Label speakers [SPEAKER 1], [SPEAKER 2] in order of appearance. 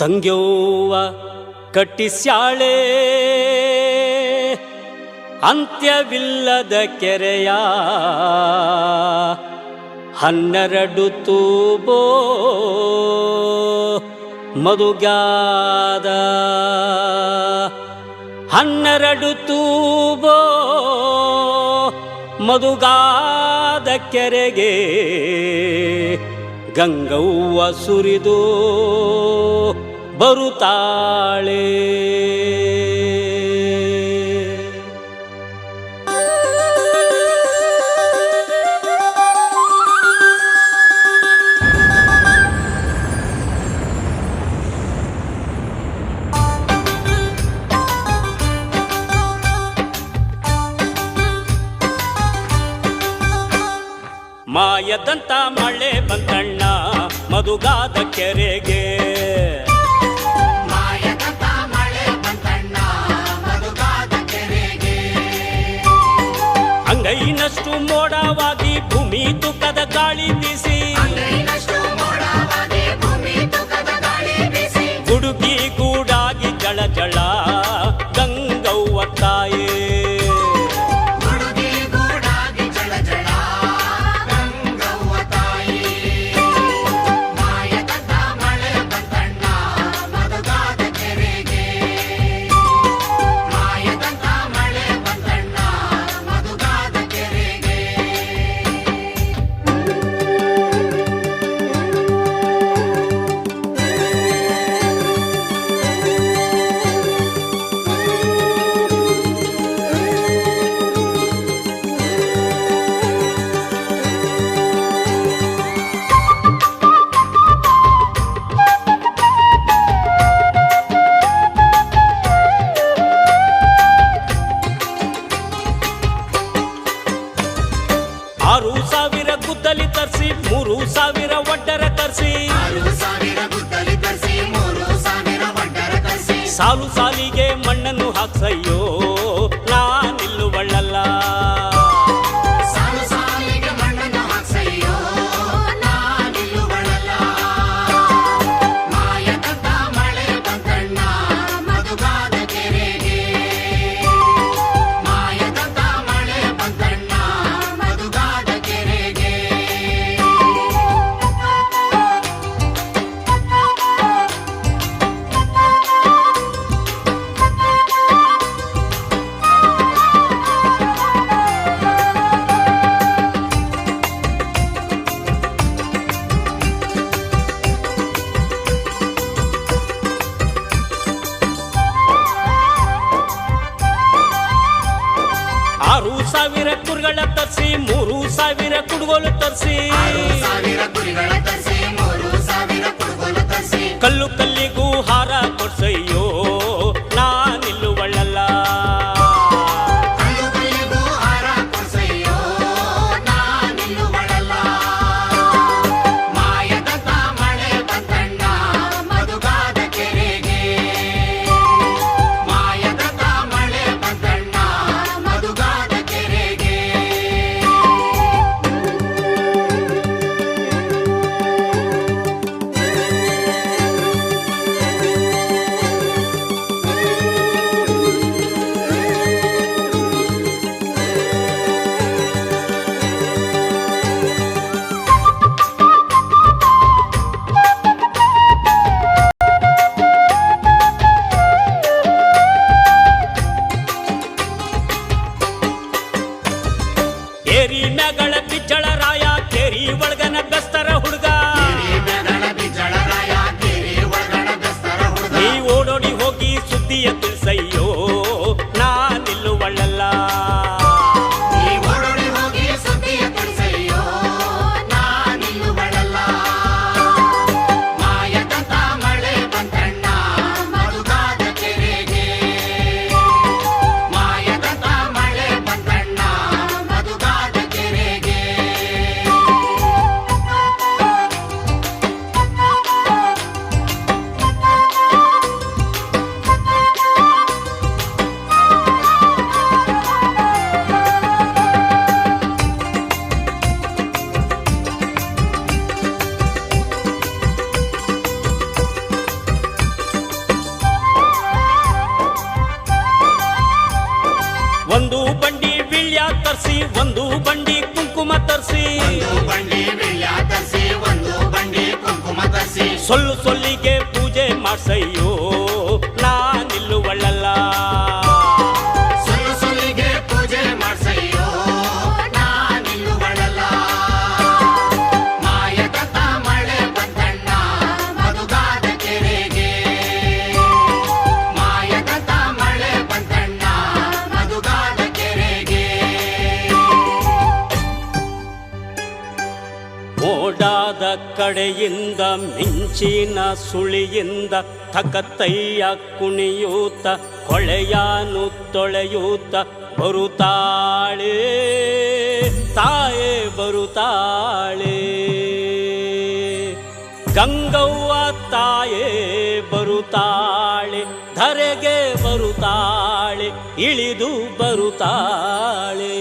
[SPEAKER 1] ತಂಗ್ಯವ್ವ ಕಟ್ಟಿಸ್ಯಾಳೆ ಅಂತ್ಯವಿಲ್ಲದ ಕೆರೆಯ 12 ತೂಬೋ ಮಧುಗಾದ 12 ತೂಬೋ ಮಧುಗಾದ ಕೆರೆಗೆ ಗಂಗವ್ವ ಸುರಿದು ಬರುತ್ತಾಳೆ. ಮಾಯದಂತ ಮಳೆ ಬಂತಣ್ಣ ಮಧುಗಾದ ಕೆರೆಗೆ,
[SPEAKER 2] ಮಾಯದಂತ ಮಳೆ ಬಂತಣ್ಣ ಮಧುಗಾದ ಕೆರೆಗೆ.
[SPEAKER 1] ಅಂಗೈನಷ್ಟು ಮೋಡವಾಗಿ ಭೂಮಿ ತುಕದ ಗಾಳಿ ಬೀಸಿ,
[SPEAKER 2] ಅಂಗೈನಷ್ಟು ಮೋಡವಾಗಿ ಭೂಮಿ ತುಕದ ಗಾಳಿ ಬೀಸಿ,
[SPEAKER 1] ಗುಡುಗಿ ಗೂಡಾಗಿ ಜಳ ಜಳ ಗಂಗವ್ವ ತಾಯೇ. ಗುದ್ದಲಿ ತರಿಸಿ 3,000 ಒಡ್ಡರ ತರಿಸಿ,
[SPEAKER 2] 6,000 ಗುದ್ದಲಿ ತರಿಸಿ 3,000 ಒಡ್ಡರ ತರಿಸಿ,
[SPEAKER 1] ಸಾಲು ಸಾಲಿಗೆ ಮಣ್ಣನ್ನು ಹಾಕ್ಸಯ್ಯೋ ನಾನಿಲ್ಲುವಳ್ಳಲ್ಲ,
[SPEAKER 2] ಸಾಲು ಸಾಲಿಗೆ ಮಣ್ಣನ್ನು ಹಾಕ್ಸಯ್ಯೋ ನಾನಿಲ್ಲುವಳ್ಳಲ್ಲ. ಮಾಯದಂತ ಮಳೆ ಬಂತಣ್ಣ ಮಧುಗಾದ ಕೆರೆಗೆ, ಮಾಯದಂತ ಮಳೆ ಬಂತಣ್ಣ ಮಧುಗಾದ ಕೆರೆಗೆ.
[SPEAKER 1] ಆರು 6,000 ಕುರಿಗಳ ತರಿಸಿ 3,000 ಕುಡುಗೋಲು ತರಿಸಿ,
[SPEAKER 2] 6,000 ಕುರಿಗಳ ತರಿಸಿ 3,000 ಕುಡುಗೋಲು ತರಿಸಿ,
[SPEAKER 1] ಕಲ್ಲು ಕಲ್ಲಿಗೂ ಹಾರ ಕೊಡ್ಸಯ್ಯೋ ನಾನಿಲ್ಲುವಳ್ಳಲ್ಲ,
[SPEAKER 2] ಕಲ್ಲು ಕಲ್ಲಿಗೂ ಹಾರ ಕೊಡ್ಸಯ್ಯೋ ನಾನಿಲ್ಲುವಳ್ಳಲ್ಲ. ಮಾಯದಂತ ಮಳೆ ಬಂತಣ್ಣ ಮಧುಗಾದ ಕೆರೆಗೆ, ಮಾಯದಂತ ಮಳೆ ಬಂತಣ್ಣ ಮಧುಗಾದ ಕೆರೆಗೆ. ಕೇರಿ ಮ್ಯಾಗಳ ಬಿಜ್ಜಳ ರಾಯ ಕೇರಿ ಒಳಗನ ಬೆಸ್ತರ ಹುಡುಗ, ಕೆರೆ ಬಿಜ್ಜಳರಾಯ ಕೆರೆ ಒಳಗಣ ಬೆಸ್ತರ ಹುಡುಗ,
[SPEAKER 1] ನೀ ಓಡೋಡಿ ಹೋಗಿ ಸುದ್ದಿಯ ತಿಳಿಸಯ್ಯೋ ನಾನಿಲ್ಲುವಳ್ಳಲ್ಲ,
[SPEAKER 2] ನೀ ಓಡೋಡಿ ಹೋಗಿ ಸುದ್ದಿಯ ತಿಳಿಸಯ್ಯೋ ನಾನಿಲ್ಲುವಳ್ಳಲ್ಲ. ಮಾಯದಂತ ಮಳೆ ಬಂತಣ್ಣ ಮಧುಗಾದ ಕೆರೆಗೆ, ಮಾಯದಂತ ಮಳೆ ಬಂತಣ್ಣ ಮಧುಗಾದ ಕೆರೆಗೆ.
[SPEAKER 1] ತರಿಸಿ
[SPEAKER 2] ಒಂದು ಬಂಡಿ ವೀಳ್ಯ ತರಿಸಿ ಒಂದು ಬಂಡಿ ಕುಂಕುಮ ತರಿಸಿ
[SPEAKER 1] ಸೊಲ್ಲು ಸೊಲ್ಲಿಗೆ ಪೂಜೆ ಮಾಡ್ಸಯ್ಯೋ ನಾನಿಲ್ಲುವಳ್ಳಲ್ಲ
[SPEAKER 2] ಸುಳ್ಳು ಸುಳ್ಳಿಗೆ ಪೂಜೆ ಮಾಡ್ಸಯ್ಯೋ ನಾನಿಲ್ಲುಗಳಲ್ಲ ಮಾಯಕತ ಮಳೆ ಬಂತಣ್ಣ ಮಧುಗಾದ ಕೆರೆಗೆ ಮಾಯಕತ ಮಳೆ ಬಂತಣ್ಣ ಮಧುಗಾದ ಕೆರೆಗೆ
[SPEAKER 1] ಓಡಾದ ಕಡೆಯಿಂದ ಮಿಂಚಿನ ಸುಳಿಯಿಂದ ತಕತ್ತಯ್ಯ ಕುಣಿಯೂತ ಕೊಳೆಯಾನು ತೊಳೆಯೂತ ಬರುತ್ತಾಳೆ ತಾಯೇ ಬರುತ್ತಾಳೆ ಗಂಗವ್ವ ತಾಯೇ ಬರುತ್ತಾಳೆ ಧರೆಗೆ ಬರುತ್ತಾಳೆ ಇಳಿದು ಬರುತ್ತಾಳೆ